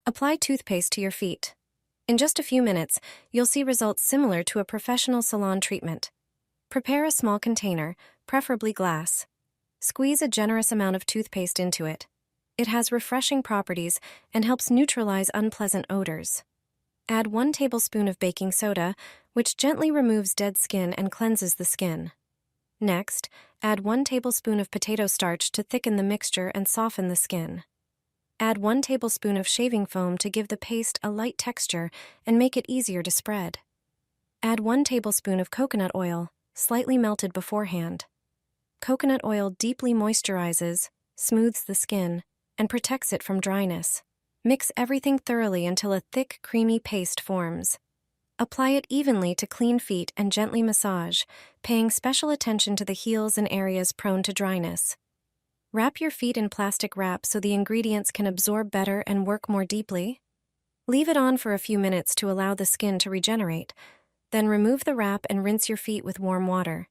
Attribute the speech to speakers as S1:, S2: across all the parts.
S1: Apply toothpaste to your feet. In just a few minutes, you'll see results similar to a professional salon treatment. Prepare a small container, preferably glass. Squeeze a generous amount of toothpaste into it. It has refreshing properties and helps neutralize unpleasant odors. Add 1 tablespoon of baking soda, which gently removes dead skin and cleanses the skin. Next, add 1 tablespoon of potato starch to thicken the mixture and soften the skin. Add 1 tablespoon of shaving foam to give the paste a light texture and make it easier to spread. Add 1 tablespoon of coconut oil, slightly melted beforehand. Coconut oil deeply moisturizes, smooths the skin, and protects it from dryness. Mix everything thoroughly until a thick, creamy paste forms. Apply it evenly to clean feet and gently massage, paying special attention to the heels and areas prone to dryness. Wrap your feet in plastic wrap so the ingredients can absorb better and work more deeply. Leave it on for a few minutes to allow the skin to regenerate. Then remove the wrap and rinse your feet with warm water.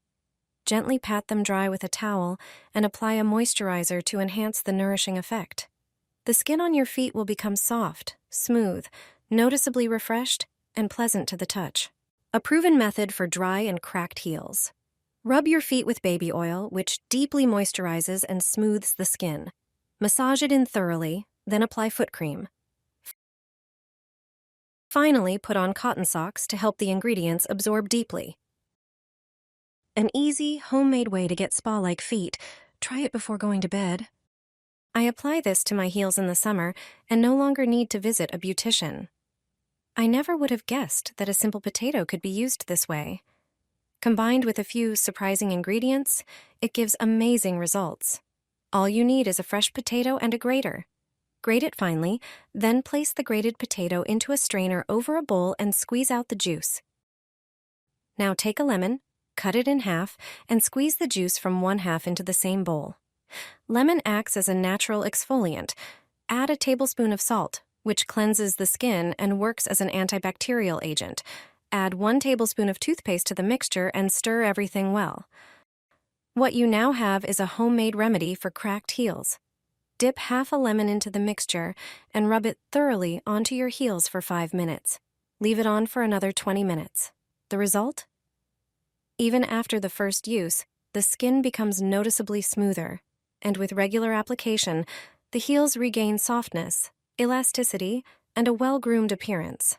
S1: Gently pat them dry with a towel and apply a moisturizer to enhance the nourishing effect. The skin on your feet will become soft, smooth, noticeably refreshed, and pleasant to the touch. A proven method for dry and cracked heels. Rub your feet with baby oil, which deeply moisturizes and smooths the skin. Massage it in thoroughly, then apply foot cream. Finally, put on cotton socks to help the ingredients absorb deeply. An easy, homemade way to get spa-like feet. Try it before going to bed. I apply this to my heels in the summer and no longer need to visit a beautician. I never would have guessed that a simple potato could be used this way. Combined with a few surprising ingredients, it gives amazing results. All you need is a fresh potato and a grater. Grate it finely, then place the grated potato into a strainer over a bowl and squeeze out the juice. Now take a lemon, cut it in half, and squeeze the juice from 1/2 into the same bowl. Lemon acts as a natural exfoliant. Add a tablespoon of salt, which cleanses the skin and works as an antibacterial agent. Add 1 tablespoon of toothpaste to the mixture and stir everything well. What you now have is a homemade remedy for cracked heels. Dip half a lemon into the mixture and rub it thoroughly onto your heels for 5 minutes. Leave it on for another 20 minutes. The result? Even after the first use, the skin becomes noticeably smoother, and with regular application, the heels regain softness, elasticity, and a well-groomed appearance.